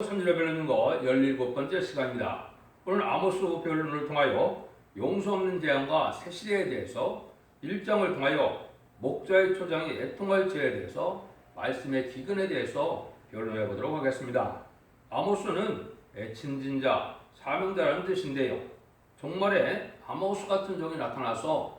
선지를 배우는 거 17번째 시간입니다. 오늘 아모스 변론을 통하여 용서 없는 재앙과 새 시대에 대해서 1장을 통하여 목자의 초장이 애통할 죄에 대해서 말씀의 기근에 대해서 변론해 보도록 하겠습니다. 아모스는 친진자, 사명자라는 뜻인데요. 종말에 아모스 같은 종이 나타나서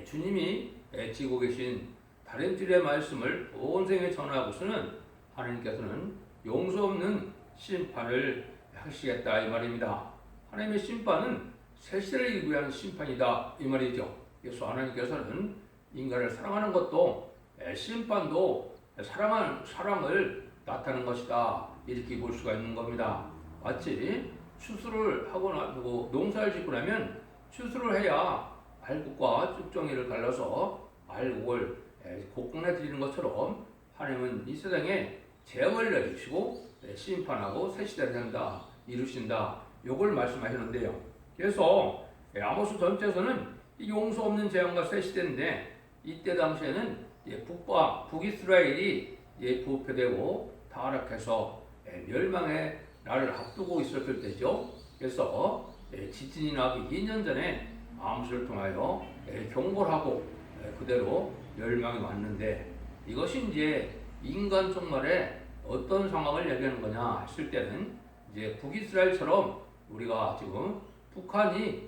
주님이 지고 계신 다른 뜰의 말씀을 온 생에 전하고서는 하나님께서는 용서 없는 심판을 하시겠다 이 말입니다. 하나님의 심판은 새 시대를 위한 심판이다 이 말이죠. 그래서 하나님께서는 인간을 사랑하는 것도 심판도 사랑을 나타내는 것이다 이렇게 볼 수가 있는 겁니다. 마치 추수를 하고 나고 농사를 짓고 나면 추수를 해야 알곡과 쭉정이를 갈라서 알곡을 곡간에 드리는 것처럼 하나님은 이 세상에 재앙을 내리시고 심판하고 새 시대를 한다 이루신다 요걸 말씀하시는데요. 그래서 아모스 전체에서는 용서 없는 재앙과 새 시대인데 이때 당시에는 북이스라엘이 부패되고 타락해서 멸망의 날을 앞두고 있었을 때죠. 그래서 지진이 나기 2년 전에 아모스를 통하여 경고를 하고 그대로 멸망이 왔는데 이것이 이제 인간 종말에 어떤 상황을 얘기하는 거냐 했을 때는 이제 북이스라엘처럼 우리가 지금 북한이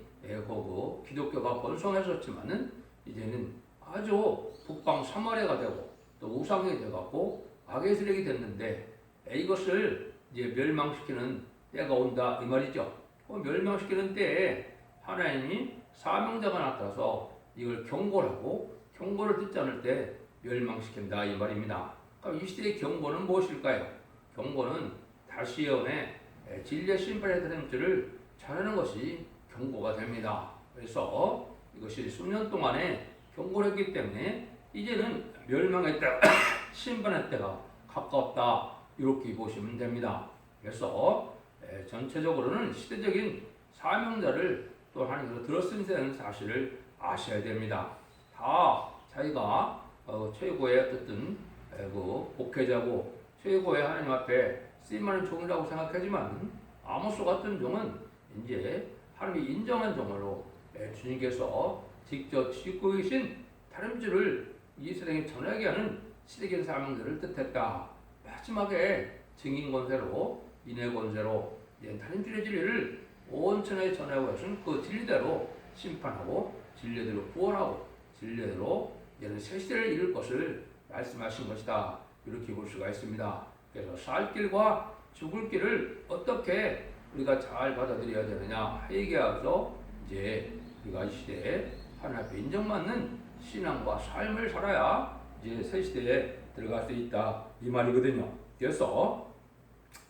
기독교가 번성했었지만은 이제는 아주 북방 사마리아가 되고 또 우상이 되갖고 악의 세력이 됐는데 이것을 이제 멸망시키는 때가 온다 이 말이죠. 멸망시키는 때에 하나님이 사명자가 나타나서 이걸 경고를 하고 경고를 듣지 않을 때 멸망시킨다 이 말입니다. 그럼 이 시대의 경고는 무엇일까요? 경고는 다시 예언의 진리의 심판에 대한 것을 전하는 것이 경고가 됩니다. 그래서 이것이 수년 동안에 경고를 했기 때문에 이제는 멸망의 때, 심판의 때가 가까웠다 이렇게 보시면 됩니다. 그래서 전체적으로는 시대적인 사명자를 또 하나님께서 들었으는 사실을 아셔야 됩니다. 다 자기가 최고의 어떤 목회자고 최고의 하나님 앞에 쓰임하는 종이라고 생각하지만 아모스 같은 종은 이제 하나님이 인정한 종으로 주님께서 직접 짓고 계신 다름질을 이 세상에 전하게 하는 시대적인 사명들을 뜻했다. 마지막에 증인 권세로 인의 권세로 다름질의 진리를 온 천하에 전하고 해서는 그 진리대로 심판하고 진리대로 구원하고 진리대로 새 시대를 이룰 것을 말씀하신 것이다. 이렇게 볼 수가 있습니다. 그래서 살 길과 죽을 길을 어떻게 우리가 잘 받아들여야 되느냐 얘기하면서 이제 우리가 이 시대에 하나님 앞에 인정받는 신앙과 삶을 살아야 이제 새 시대에 들어갈 수 있다 이 말이거든요. 그래서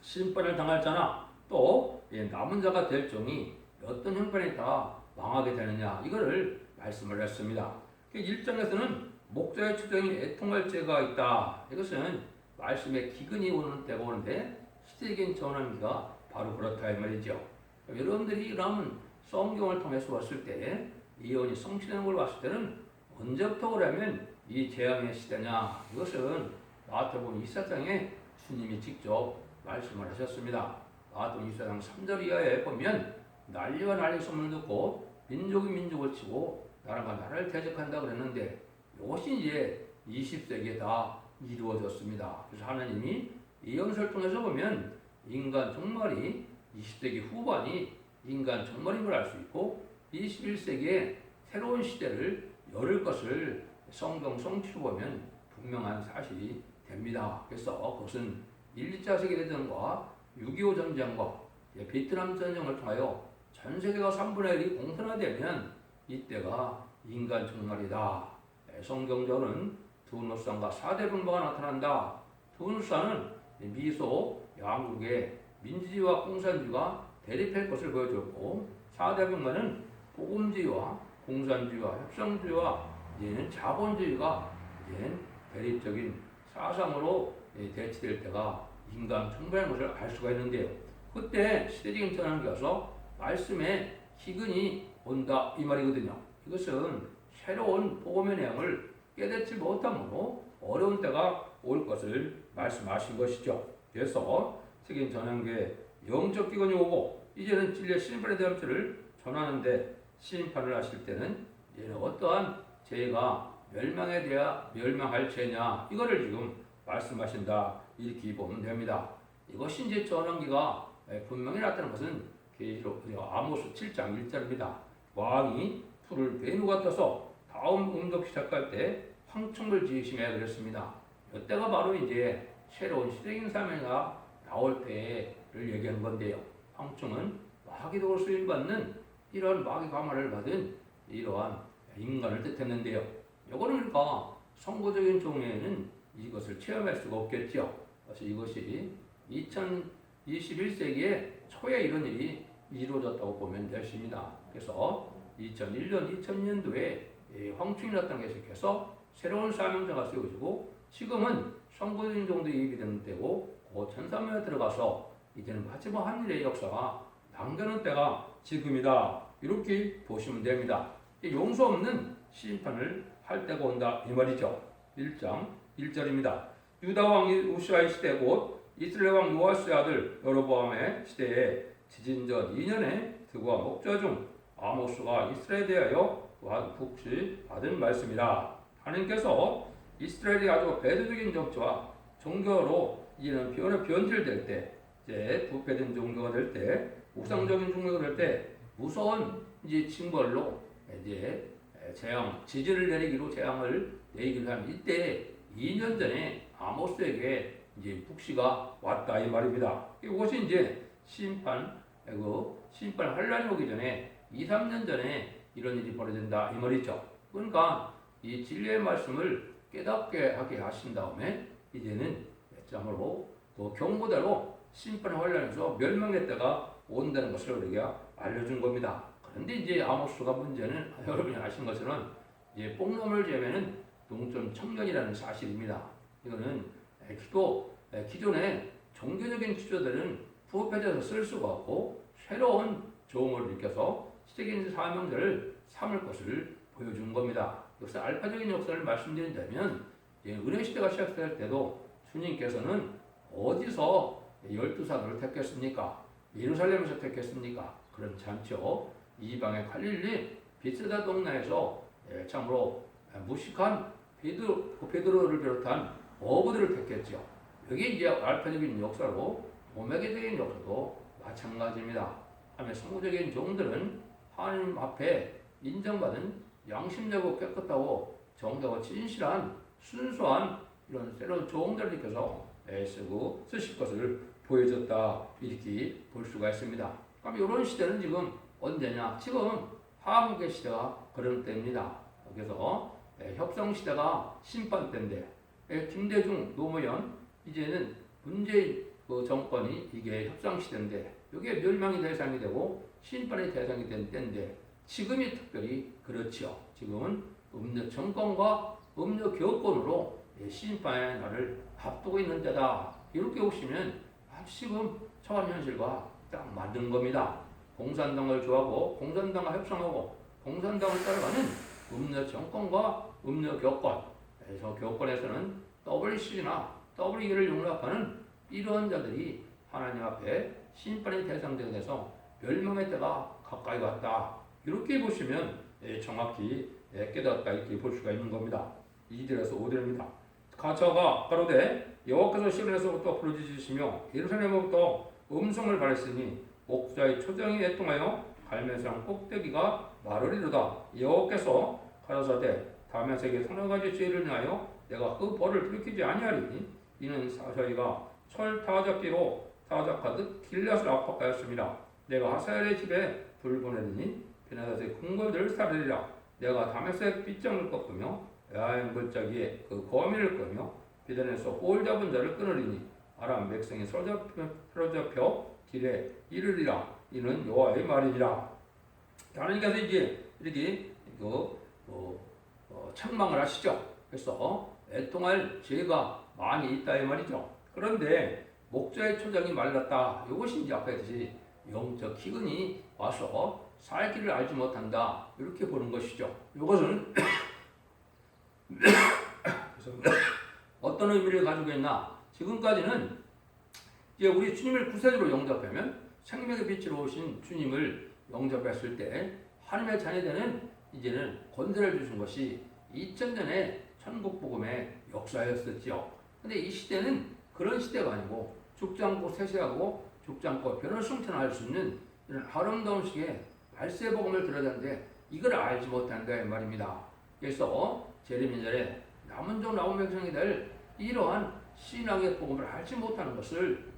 심판을 당할 자나 또 남은 자가 될 종이 어떤 형편에 따라 망하게 되느냐 이거를 말씀을 했습니다. 1장에서는 목자의 초장이 애통할 죄가 있다. 이것은 말씀의 기근이 오는 때가 오는데 시대적인 전환기가 바로 그렇다 이 말이죠. 여러분들이 그러면 성경을 통해서 봤을 때 예언이 성취되는 걸 봤을 때는 언제부터 그러면 이 재앙의 시대냐 이것은 마태복음 24장에 주님이 직접 말씀을 하셨습니다. 마태복음 24장 3절 이하에 보면 난리와 난리 소문을 듣고 민족이 민족을 치고 나라가 나라를 대적한다 그랬는데 이것이 이제 20세기에 다 이루어졌습니다. 그래서 하나님이 예언서를 통해서 보면 인간 종말이 20세기 후반이 인간 종말인 걸 알 수 있고 21세기에 새로운 시대를 열을 것을 성경 성취로 보면 분명한 사실이 됩니다. 그래서 그것은 1, 2차 세계대전과 6.25 전쟁과 베트남 전쟁을 통하여 전 세계가 3분의 1이 공산화되면 이때가 인간 종말이다. 성경적으로는 두누산과 4대 분파가 나타난다. 두누산은 미소, 양국의 민주주의와 공산주의가 대립할 것을 보여줬고 4대 분파는 복음주의와 공산주의와 협상주의와 이제는 자본주의가 이제 대립적인 사상으로 대치될 때가 인간 종말인 것을 알 수가 있는데요. 그때 시대적인 전환기 와서 말씀의 기근이 온다 이 말이거든요. 이것은 새로운 복음의 내용을 깨닫지 못함으로 어려운 때가 올 것을 말씀하신 것이죠. 그래서 세계인 전환교회 영적 기근이 오고 이제는 진리의 심판에 대한 표를 전하는데 심판을 하실 때는 이제는 어떠한 죄가 멸망에 대하 멸망할 죄냐 이거를 지금 말씀하신다 이렇게 보면 됩니다. 이것이 이제 전환기가 분명히 나타난 것은 계시록 아모스 7장 1절입니다. 왕이 풀을 베누 같아서 다음 응답 시작할 때 황청을 지으시며 그랬습니다. 이때가 바로 이제 새로운 시대적인 사명가 나올 때를 얘기하는 건데요. 황청은 마귀도로 쓰임받는 이런 마귀 가마를 받은 이러한 인간을 뜻했는데요. 이거는 그러니까 선거적인 종에는 이것을 체험할 수가 없겠죠. 그래서 이것이 2021세기에 초에 이런 일이 이루어졌다고 보면 되십니다. 그래서 2001년, 2002년도에 황충이 나타나기 시작해서 새로운 사명자가 세워지고 지금은 선거적인 종도 예비되는 때고 그 천사명에 들어가서 이제는 마지막 한 일의 역사가 남겨놓은 때가 지금이다. 이렇게 보시면 됩니다. 용서 없는 심판을 할 때가 온다 이 말이죠. 1장 1절입니다. 유다 왕 우시아의 시대 곧 이스라엘 왕 요아스의 아들 여로보암의 시대에 지진 전 2년에 드와 목자 중 아모스가 이스라엘에 대하여 북시 받은 말씀이라. 하나님께서 이스라엘이 아주 배도적인 정치와 종교로 이제는 변질될 때, 이제 부패된 종교가 될 때, 우상적인 종교가 될 때 무서운 이제 징벌로 이제 재앙, 지진을 내리기로 재앙을 내리기로 한 이때 2년 전에 아모스에게 이제 북시가 왔다 이 말입니다. 이것이 이제 심판 환란이 오기 전에 2, 3년 전에 이런 일이 벌어진다 이 말이죠. 그러니까 이 진리의 말씀을 깨닫게 하게 하신 다음에 이제는 참으로 그 경고대로 심판 환란에서 멸망의 때가 온다는 것을 우리에게 알려준 겁니다. 그런데 이제 아모스가 문제는 여러분이 아신 것처럼 이제 뽕놈을 제외는 농촌 청년이라는 사실입니다. 이거는 기존의 종교적인 지도들은 부패돼서 쓸 수가 없고 새로운 종을 일으켜서 시적인 사명자를 삼을 것을 보여준 겁니다. 역사 알파적인 역사를 말씀드린다면 은혜 시대가 시작될 때도 주님께서는 어디서 12사도를 택했습니까? 예루살렘에서 택했습니까? 그렇지 않죠. 이방의 갈릴리 베세다 동네에서 참으로 무식한 베드로를 비롯한 어부들을 택했죠. 여기 이제 알파적인 역사로 오메게적인 역사도 마찬가지입니다. 하며 성부적인 종들은 하나님 앞에 인정받은 양심되고 깨끗하고 정되고 진실한 순수한 이런 새로운 종들을 일으켜서 쓰실 것을 보여줬다 이렇게 볼 수가 있습니다. 그럼 이런 시대는 지금 언제냐? 지금 하국의 시대가 그런 때입니다. 그래서 협상 시대가 심판 때인데 김대중, 노무현 이제는 문재인 그 정권이 이게 협상 시대인데 이게 멸망의 대상이 되고 심판의 대상이 된 때인데 지금이 특별히 그렇죠. 지금은 음력 정권과 음력 교권으로 심판의 날을 앞두고 있는 때다. 이렇게 보시면 지금 처한 현실과 딱 맞는 겁니다. 공산당을 좋아하고 공산당과 협상하고 공산당을 따라가는 음력 정권과 음력 교권, 그래서 교권에서는 WC나 WE를 용납하는 이런 자들이 하나님 앞에 심판의 대상자가 돼서 멸망의 때가 가까이 왔다. 이렇게 보시면 정확히 깨닫다 이렇게 볼 수가 있는 겁니다. 2절에서 5절입니다. 가처가 가로되 여호와께서 시온에서부터 부르짖으시며 예루살렘으로부터 음성을 발했으니 목자의 초장이 애통하여 갈멜산 꼭대기가 마르리로다. 여호와께서 가라사대 다메섹의 서너 가지 죄를 인하여 내가 그 벌을 돌이키지 아니하리니 이는 저희가 철 타작기로 타작하듯 길앗을 압박하였습니다. 내가 하사엘의 집에 불 보내리니 베나닷의 궁궐들을 사르리라. 내가 다메섹 빗장을 꺾으며 야행 골짜기에 그 거미를 끄며 비단에서 홀 잡은 자를 끊으리니 아람 백성이 사로잡혀 길에 이르리라. 이는 여호와의 말이니라. 하나님께서 이제 이렇게 책망을 하시죠. 그래서 애통할 죄가 많이 있다 이 말이죠. 그런데 목자의 초장이 말랐다. 이것이 이제 아까 했듯이 영적 기근이 와서 살 길을 알지 못한다. 이렇게 보는 것이죠. 이것은 어떤 의미를 가지고 있나? 지금까지는 이제 우리 주님을 구세주로 영접하면 생명의 빛으로 오신 주님을 영접했을 때 하나님의 자녀되는 이제는 권세를 주신 것이 2000년의 천국 복음의 역사였었죠. 근데 이 시대는 그런 시대가 아니고 죽지 않고 세세하고 죽지 않고 변화를 승천할 수 있는 이런 아름다운 시기에 발세 복음을 들어야 되는데 이걸 알지 못한다 이 말입니다. 그래서 재림인절에 남은 종 남은 백성이 될 이러한 신앙의 복음을 알지 못하는 것을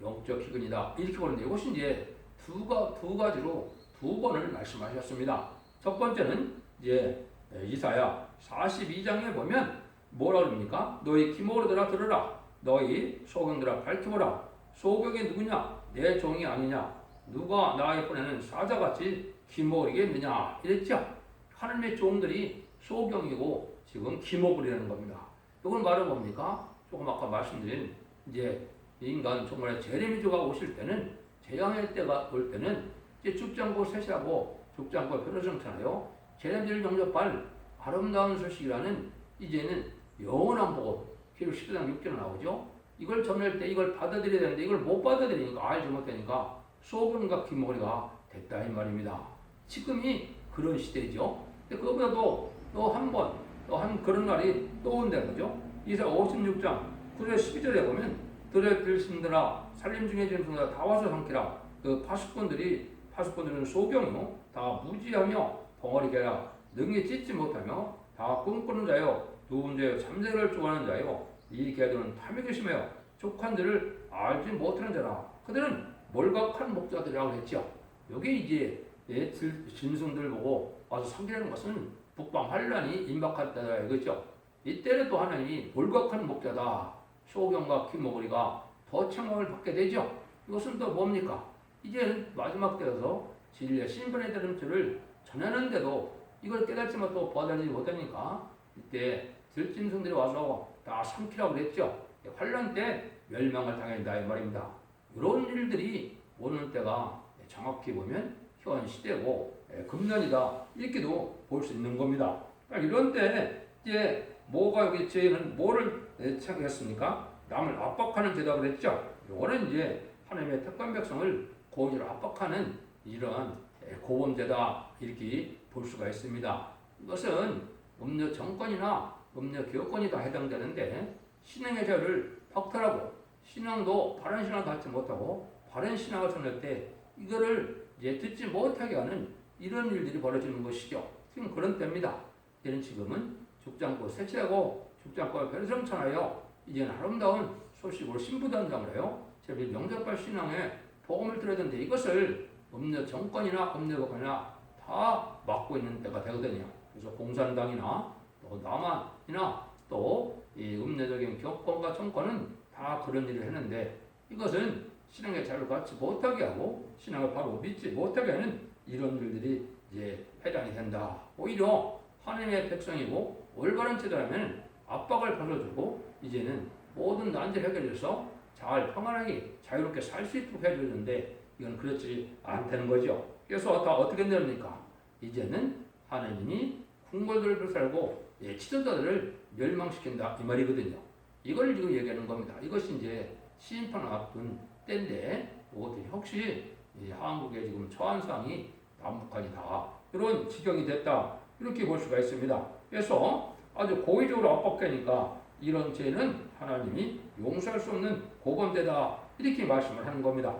영적 희근이다 이렇게 보는데 이것이 이제 두 가지로 두 번을 말씀하셨습니다. 첫 번째는 이제 이사야 42장에 보면 뭐라 그럽니까? 너희 기모르들아 들으라. 너희 소경들아 밝혀보라. 소경이 누구냐? 내 종이 아니냐? 누가 나의 보내는 사자같이 기모르겠느냐? 이랬죠. 하나님의 종들이 소경이고 지금 기모부리라는 겁니다. 이건 말은 뭡니까? 조금 아까 말씀드린 이제 인간 정말 재림이주가 오실 때는 재앙의 때가 올 때는 이제 죽지 않고 세시하고 죽지 않고 변호성잖아요. 재림주를 영접할 아름다운 소식이라는 이제는 영원한 복음. 계속 10장 6절에 나오죠. 이걸 전할 때 이걸 받아들여야 되는데 이걸 못 받아들이니까 알지 못하니까 소금과 기머리가 됐다 이 말입니다. 지금이 그런 시대죠. 근데 그거보다도 또 한 그런 날이 또 온다는 거죠. 이사 56장 9절 12절에 보면 들의 들신들아 살림 중에 짐승들아 다 와서 삼키라. 그 파수꾼들은 소경이요 다 무지하며 벙어리게라 능히 찢지 못하며 다 꿈꾸는 자요 누운 자요 잠자리를 좋아하는 자요 이 개들은 탐욕이 심하여 족한들을 알지 못하는 자라. 그들은 몰각한 목자들이라고 했죠. 여기 이제 짐승들 보고 와서 섬기라는 것은 북방 환란이 임박했다 이거죠. 이때는 또 하나님이 몰각한 목자다. 소경과 기모리가 더 책망을 받게 되죠. 이것은 또 뭡니까? 이제 마지막 때여서 진리의 신분의 드림줄을 전하는데도 이걸 깨닫지 못하고 받아들이지 못하니까 이때 들짐승들이 와서 다 삼키라고 그랬죠. 환란 때 멸망을 당한다 이 말입니다. 이런 일들이 오는 때가 정확히 보면 현 시대고 금년이다 이렇게도 볼 수 있는 겁니다. 이런 때 이제 뭐가 여기 죄는 뭐를 책했습니까? 남을 압박하는 죄다 그랬죠. 이거는 이제 하나님의 택한 백성을 고의로 압박하는 이런 고범죄다 이렇게 볼 수가 있습니다. 이것은 음료 정권이나 음료 교권이 다 해당되는데 신앙의 자유를 박탈하고 신앙도 바른 신앙을 갖지 못하고 바른 신앙을 전할 때 이거를 이제 듣지 못하게 하는 이런 일들이 벌어지는 것이죠. 지금 그런 때입니다. 이는 지금은 죽지 않고 세치하고 죽지 않고 변성천하여 이제는 아름다운 소식으로 신부단장을 해요. 제발 영접할 신앙의 복음을 들어야 되는데 이것을 음료 정권이나 음료 교권이나 다 막고 있는 때가 되거든요. 그래서 공산당이나 또 남한이나 또 이 음료적인 교권과 정권은 다 그런 일을 했는데 이것은 신앙의 자유를 갖지 못하게 하고 신앙을 바로 믿지 못하게 하는 이런 일들이 이제 해당이 된다. 오히려 하나님의 백성이고 올바른 제도라면 압박을 벌어주고 이제는 모든 난제를 해결해서 잘 평안하게 자유롭게 살 수 있도록 해주는데 이건 그렇지 않다는 거죠. 그래서 다 어떻게 됩니까? 이제는 하나님이 궁궐들을 불살고 지도자들을 멸망시킨다 이 말이거든요. 이걸 지금 얘기하는 겁니다. 이것이 이제 심판을 앞둔 때인데 이것도 혹시 한국의 지금 처한상이 남북한이 다 이런 지경이 됐다 이렇게 볼 수가 있습니다. 그래서 아주 고의적으로 압박하니까 이런 죄는 하나님이 용서할 수 없는 고범죄다 이렇게 말씀을 하는 겁니다.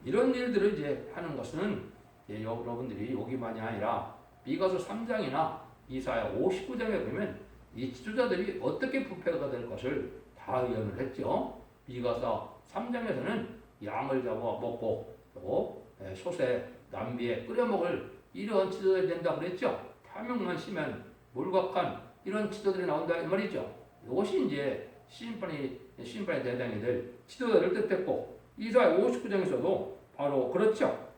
이런 일들을 이제 하는 것은 여러분들이 여기만이 아니라 미가서 3장이나 이사야 59장에 보면 이 지도자들이 어떻게 부패가 될 것을 다 예언을 했죠. 미가서 3장에서는 양을 잡아 먹고 또 솥에 남비에 끓여 먹을 이런 지도자들이 된다고 그랬죠. 탐욕만 심한 몰각한 이런 지도들이 나온다 이 말이죠. 이것이 이제 심판의 대상이 될 지도자를 뜻했고 이사야 59장에서도 바로 그렇죠.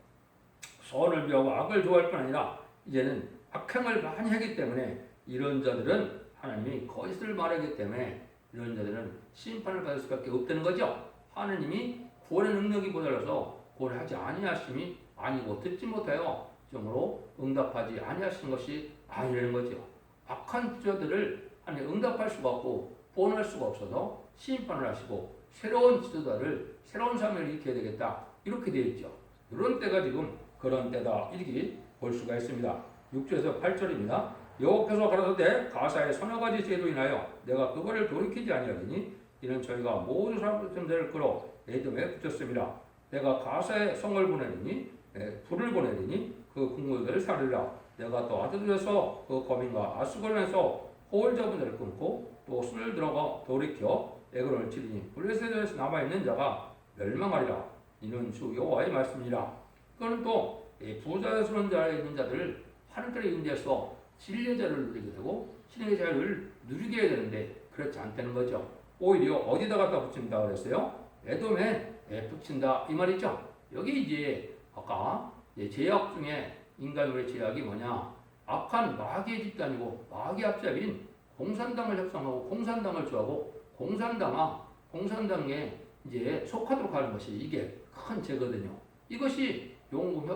선을 비하고 악을 좋아할 뿐 아니라 이제는 악행을 많이 하기 때문에 이런 자들은 하나님이 거짓을 말하기 때문에 이런 자들은 심판을 받을 수밖에 없다는 거죠. 하나님이 구원의 능력이 모자라서 구원하지 아니하심이 아니고 듣지 못하여 정으로 응답하지 아니하신 것이 아니라는 거죠. 악한 자들을 하나님 응답할 수가 없고 구원할 수가 없어서 심판을 하시고 새로운 지도자를 새로운 삶을 일으켜야 되겠다 이렇게 되어 있죠. 이런 때가 지금 그런 때다 이렇게 볼 수가 있습니다. 6절에서 8절입니다. 여호와께서 가라사대 가사의 서너 가지 제도 인하여 내가 그거를 돌이키지 아니하리니 이는 저희가 모두 사람들을 끌어 에돔에 붙였습니다. 내가 가사의 성을 보내리니 불을 보내리니 그 국물들을 살리라. 내가 또 아드들에서 그 거민과 아수건에서 호울 잡은 자를 끊고 또 술을 들어가 돌이켜 애근을 치리니 블레셋에서 남아있는 자가 멸망하리라. 이는 주 여호와의 말씀이라. 그는 또 부자스러운 자에 있는 자들을 하늘들의 인대에서 진리의 자를 누리게 되고 신의 자를 누리게 해야 되는데 그렇지 않다는 거죠. 오히려 어디다 갖다 붙인다 그랬어요? 에돔에 붙인다 이 말이죠. 여기 이제 아까 제약 중에 인간의 제약이 뭐냐? 악한 마귀의 집단이고 마귀 앞잡인 공산당을 협상하고 공산당을 좋아하고 공산당에 이제 속하도록 하는 것이 이게 큰 죄거든요. 이것이 용금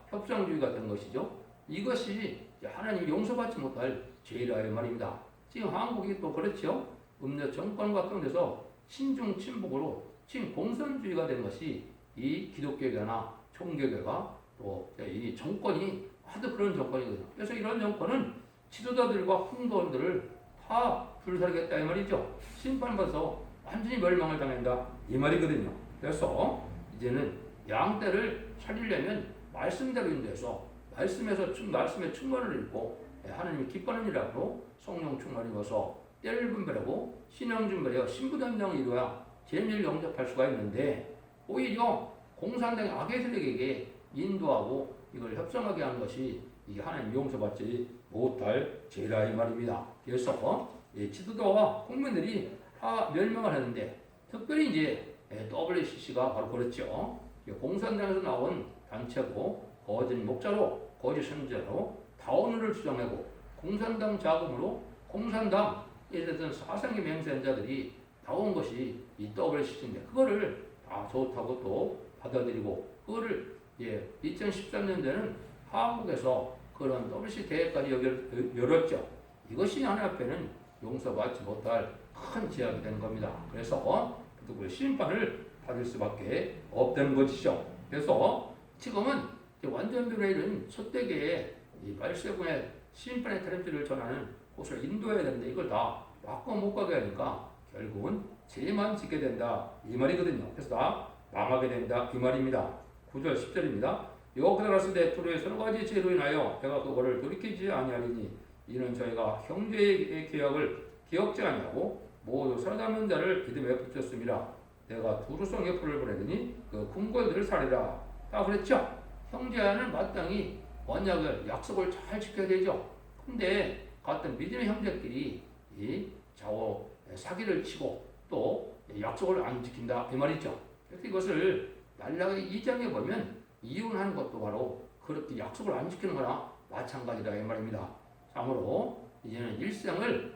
협상주의가 된 것이죠. 이것이 하나님이 용서받지 못할 죄라 말입니다. 지금 한국이 또 그렇죠. 음료 정권과 가운데서 친중 친북으로 친공산주의가 된 것이 이 기독교계나 총교계가 또 이 정권이 하도 그런 정권이거든요. 그래서 이런 정권은 지도자들과 흥도원들을 다 불살겠다 이 말이죠. 심판받아서 완전히 멸망을 당한다 이 말이거든요. 그래서 이제는 양떼를 살리려면 말씀대로 인도해서 말씀의 충만을 입고 하나님이 기뻐하는 일하고 성령 충만을 입어서 때를 분별하고 신앙 준비하여 신부단장을 이루어야 제일 영접할 수가 있는데 오히려 공산당의 악의 세력에게 인도하고 이걸 협상하게 하는 것이 이게 하나님 용서받지 못할 죄라 이 말입니다. 그래서 지도자와 국민들이 다 멸망을 하는데 특별히 이제 WCC가 바로 그렇죠. 공산당에서 나온 단체고 거짓 목자로 거짓 선지자로 다원을 주장하고 공산당 자금으로 공산당에 대한 사상의 맹세한 자들이 나온 것이 이 WCC인데 그거를 다 좋다고 또 받아들이고 그거를 2013년도에는 한국에서 그런 WCC 대회까지 열었죠. 이것이 하나님 앞에는 용서받지 못할 큰 죄악이 되는 겁니다. 그래서 그 심판을 받을 수밖에 없다는 것이죠. 그래서 지금은 완전 변화일은 첫대계의 이 말세군의 심판의 테렌트를 전하는 곳을 인도해야 되는데 이걸 다 바꿔 못 가게 하니까 결국은 죄만 짓게 된다 이 말이거든요. 그래서 다 망하게 된다 이 말입니다. 9절 10절입니다. 여호와께서 가라사대 두로의 서너 가지 죄로 인하여 내가 그거를 돌이키지 아니하리니 이는 저희가 형제의 계약을 기억지 아니하고 모두 살아남은 자를 믿음에 붙였습니다. 내가 두루성의 불을 보내더니 그 궁궐들을 살리라. 다 그랬죠? 형제와는 마땅히 언약을 약속을 잘 지켜야 되죠. 근데 같은 믿음의 형제끼리 이 좌우 사기를 치고 또 약속을 안 지킨다 이 말이죠. 그래서 이것을 말라기 2장에 보면 이혼하는 것도 바로 그렇게 약속을 안 지키는 거나 마찬가지다 이 말입니다. 참으로 이제는 일생을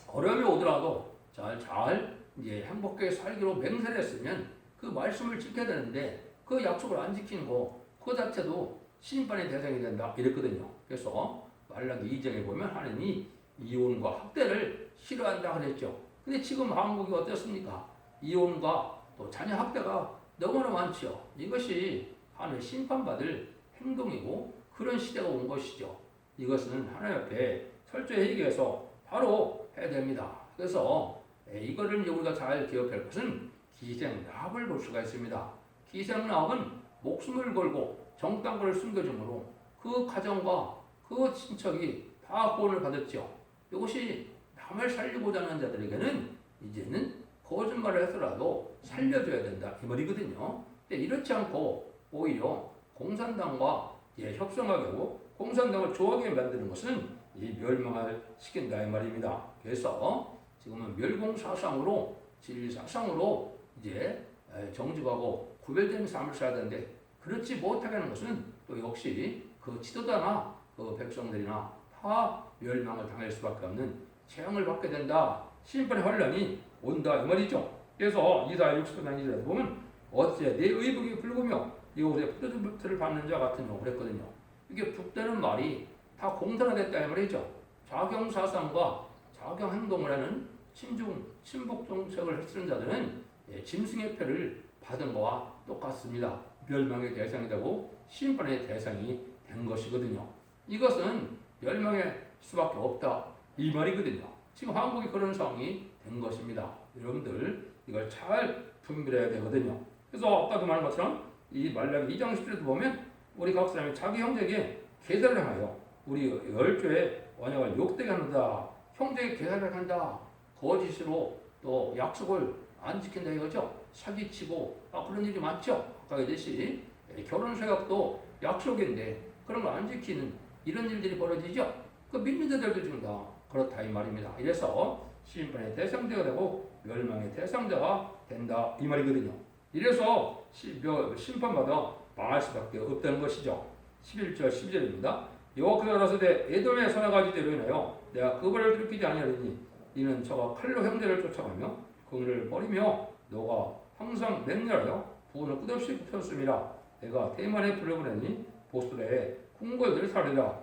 어려움이 오더라도 잘 이제 행복하게 살기로 맹세를 했으면 그 말씀을 지켜야 되는데 그 약속을 안 지키는 거 그 자체도 심판의 대상이 된다 이랬거든요. 그래서 말라기 2장에 보면 하나님이 이혼과 학대를 싫어한다 그랬죠. 근데 지금 한국이 어떻습니까? 이혼과 또 자녀 학대가 너무나 많죠. 이것이 하나님 심판받을 행동이고 그런 시대가 온 것이죠. 이것은 하나님 앞에 철저히 회개해서 바로 해야 됩니다. 그래서 이거를 우리가 잘 기억할 것은 기생 라합을 볼 수가 있습니다. 기생 라합은 목숨을 걸고 정당권을 숨겨줌으로 그 가정과 그 친척이 다 구원을 받았죠. 이것이 남을 살리고자 하는 자들에게는 이제는 거짓말을 해서라도 살려줘야 된다 이 말이거든요. 근데 이렇지 않고 오히려 공산당과 협상하게 하고 공산당을 좋아하게 만드는 것은 이 멸망을 시킨다 이 말입니다. 그래서 지금은 멸공사상으로 진리사상으로 이제 정직하고 구별된 삶을 살아야 되는데 그렇지 못하게 하는 것은 또 역시 그 지도자나 그 백성들이나 다 멸망을 당할 수밖에 없는 재앙을 받게 된다. 심판의 환란이 온다 이 말이죠. 그래서 이사야 60장 2절에 보면 어째 내 의복이 붉으며 이곳에 포도주를 받는 자 같으며 그랬거든요. 이게 북되는 말이 다 공산화됐다 이 말이죠. 자경사상과 자경행동을 하는 친북 정책을 쓰는 자들은 짐승의 표를 받은 거와 똑같습니다. 멸망의 대상이 되고 심판의 대상이 된 것이거든요. 이것은 멸망의 수밖에 없다 이 말이거든요. 지금 한국이 그런 상황이 된 것입니다. 여러분들 이걸 잘 분별해야 되거든요. 그래서 아까도 말한 것처럼 이 말라기 2장 10절에도 보면 우리 각 사람이 자기 형제에게 계산을 하여 우리 열조의 언약을 욕되게 한다. 형제에게 계산을 한다. 거짓으로 또 약속을 안 지킨다 이거죠. 사기치고 그런 일이 많죠. 아까 얘기했듯이 결혼 서약도 약속인데 그런 거 안 지키는 이런 일들이 벌어지죠. 그 믿는 자들도 지금 다 그렇다 이 말입니다. 이래서 심판의 대상자가 되고 멸망의 대상자가 된다 이 말이거든요. 이래서 심판받아 망할 수밖에 없다는 것이죠. 11절 12절입니다. 여호와께서 가라사대 에돔의 선악가지대로 인하여 내가 그 벌을 들키지 아니하리니 이는 저가 칼로 형제를 쫓아가며 그를 버리며 너가 항상 맹렬하여 부원을 끝없이 굽혔음이라. 내가 대만에 불을 보내니 보스라에 궁궐들을 살리라.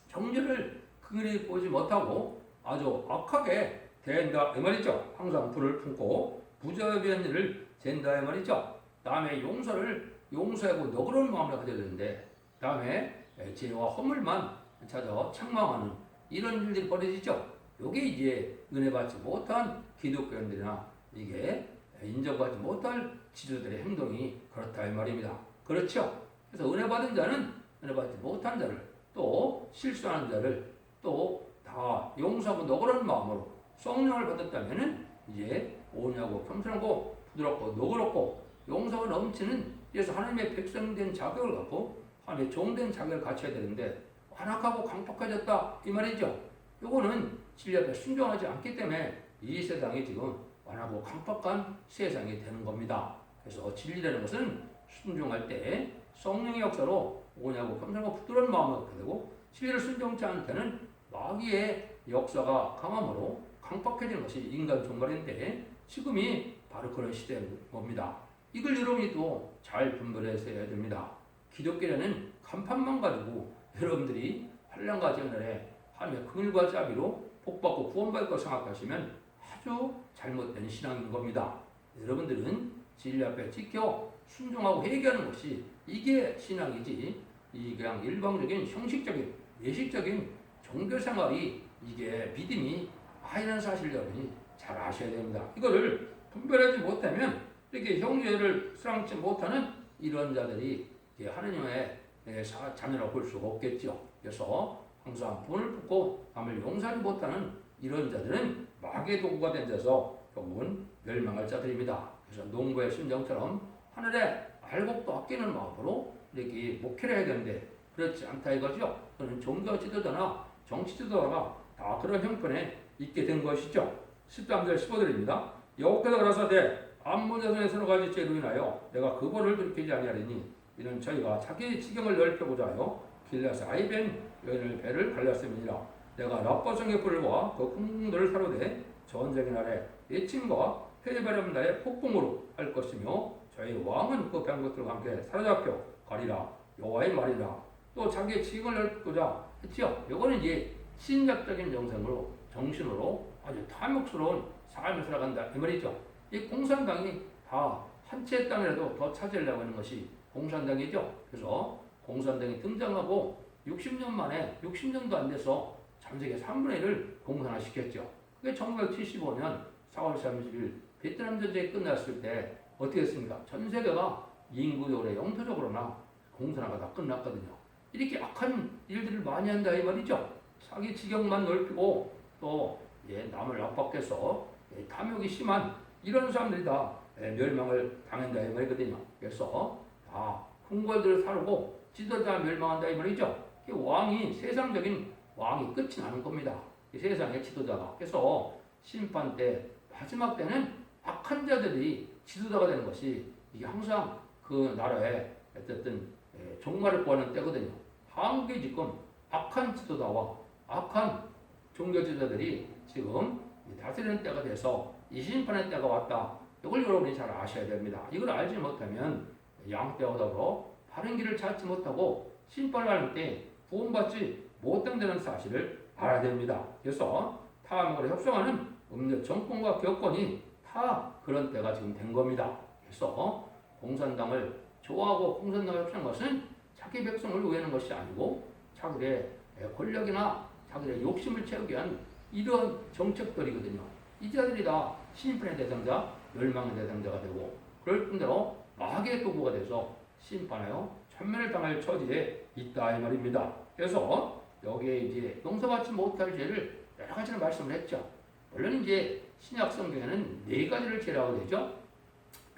정죄를 그리 보지 못하고 아주 악하게 대한다 이 말이죠. 항상 불을 품고 부자비한 일을 잰다 이 말이죠. 다음에 용서하고 너그러운 마음을 가져야 되는데 다음에 죄와 허물만 찾아 책망하는 이런 일들이 벌어지죠. 이게 이제 은혜 받지 못한 기독교인들이나 이게 인정받지 못할 지도자들의 행동이 그렇다 이 말입니다. 그렇죠? 그래서 은혜 받은 자는 은혜 받지 못한 자를 또 실수하는 자를 또 다 용서하고 너그러운 마음으로 성령을 받았다면은 이제 온유하고 겸손하고 부드럽고 너그럽고 용서가 넘치는 그래서 하나님의 백성된 자격을 갖고 하나님의 종된 자격을 갖춰야 되는데 완악하고 강팍해졌다 이 말이죠. 요거는 진리 앞에 순종하지 않기 때문에 이 세상이 지금 완악하고 강팍한 세상이 되는 겁니다. 그래서 진리라는 것은 순종할 때 성령의 역사로 오냐고 겸손하고 부드러운 마음을 갖게 되고 진리를 순종치 않을 때는 마귀의 역사가 강함으로 강팍해지는 것이 인간 종말인데 지금이 바로 그런 시대인 겁니다. 이걸 여러분이 또 잘 분별해서 해야 됩니다. 기독교라는 간판만 가지고 여러분들이 환난과 재난에 하나님의 긍휼과 자비로 복받고 구원받을 것 생각하시면 아주 잘못된 신앙인 겁니다. 여러분들은 진리 앞에 지켜 순종하고 회개하는 것이 이게 신앙이지 이 그냥 일방적인 형식적인 예식적인 종교생활이 이게 믿음이 아니라는 사실을 여러분이 잘 아셔야 됩니다. 이거를 분별하지 못하면 이렇게 형제를 사랑치 못하는 이런 자들이 하나님의 자녀라고 볼 수가 없겠죠. 그래서 항상 분을 품고 남을 용서하지 못하는 이런 자들은 마귀의 도구가 된 자서 결국은 멸망할 자들입니다. 그래서 농부의 심정처럼 하늘에 알곡도 아끼는 마음으로 이렇게 목회를 해야 되는데 그렇지 않다 이거죠. 그는 종교 지도자나 정치 지도자가 다 그런 형편에 있게 된 것이죠. 13절 15절입니다. 여호와께서 가라사대 암몬 자손의 서너 가지 죄로 인하여 내가 그 벌을 들키지 아니하리니 이는 저희가 자기 지경을 넓혀보자 하여 길라스 아이벤 여인을 배를 갈랐음이니라. 내가 라빠성의 불과 그 궁들을 사로되 전쟁의 날에 예침과 회바람 날에 폭풍으로 할 것이며 저희 왕은 그 병것들과 함께 사로잡혀 가리라. 여호와의 말이라. 또 자기의 지경을 넓고자 했지요. 이거는 이제 신작적인 정성으로 정신으로 아주 탐욕스러운 삶을 살아간다 이 말이죠. 이 공산당이 다 한 채 땅이라도 더 차지하려고 하는 것이 공산당이죠. 그래서 공산당이 등장하고 60년 만에 60년도 안 돼서 전 세계 3분의 1을 공산화시켰죠. 그게 1975년 4월 30일 베트남 전쟁이 끝났을 때 어떻게 했습니까? 전 세계가 인구적으로 영토적으로나 공산화가 다 끝났거든요. 이렇게 악한 일들을 많이 한다 이 말이죠. 자기 지경만 넓히고 또 남을 압박해서 탐욕이 심한 이런 사람들이 다 멸망을 당한다 이 말이거든요. 그래서 다 궁궐들을 사르고 지도자 멸망한다 이 말이죠. 왕이 세상적인 왕이 끝이 나는 겁니다. 이 세상의 지도자가. 그래서 심판 때 마지막 때는 악한 자들이 지도자가 되는 것이 이게 항상 그 나라의 어쨌든 종말을 구하는 때거든요. 한국이 지금 악한 지도자와 악한 종교 지도자들이 지금 다스리는 때가 돼서 이 심판의 때가 왔다. 이걸 여러분이 잘 아셔야 됩니다. 이걸 알지 못하면 양떼와 더불어 바른 길을 찾지 못하고 심판을 하는 때 구원받지 못한다는 사실을 알아야 됩니다. 그래서 타함으로 협상하는 음료 정권과 교권이 다 다 그런 때가 지금 된 겁니다. 그래서 공산당을 좋아하고 공산당을 협치는 것은 자기 백성을 위하는 것이 아니고 자기의 권력이나 자기의 욕심을 채우기 위한 이런 정책들이거든요. 이 자들이 다 심판의 대상자, 멸망의 대상자가 되고 그럴 뿐더러 마귀의 도구가 돼서 심판하여 천면을 당할 처지에 있다 이 말입니다. 그래서 여기에 이제 용서받지 못할 죄를 여러 가지를 말씀을 했죠. 물론 이제 신약 성경에는 네 가지를 죄라고 되죠.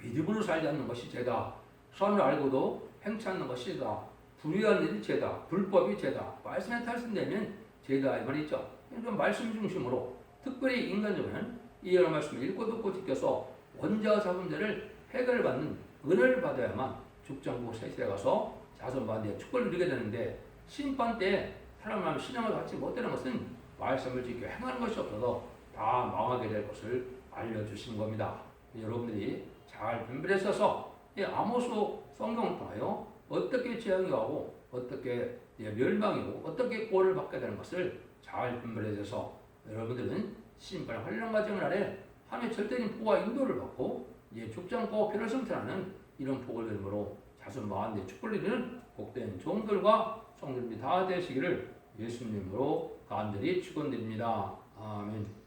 믿음으로 살지 않는 것이 죄다. 선을 알고도 행치 않는 것이 죄다. 불의한 일이 죄다. 불법이 죄다. 말씀에 탈선되면 죄다 이 말이죠. 그러니까 말씀 중심으로 특별히 인간적으로는 이 여러 말씀을 읽고 듣고 지켜서 원자와 자손들을 해결받는 은혜를 받아야만 죽장부 세세에 가서 자손 반대의 축복을 누리게 되는데 심판 때 사람을 신앙을 갖지 못하는 것은 말씀을 지켜 행하는 것이 없어서 다 망하게 될 것을 알려주신 겁니다. 여러분들이 잘 분별했어서 아모스 성경을 통하여 어떻게 재앙이 가고 어떻게 멸망이고 어떻게 꼴을 받게 되는 것을 잘 분별해서 여러분들은 심판의 환란 과정 아래 하나님의 절대적인 보호와 인도를 받고 죽지 않고 피를 성천하는 이런 복을 이름으로 자손 마흔대 축복을 이루는 복된 종들과 성들이 다 되시기를 예수님으로 간절히 축원드립니다. 아멘.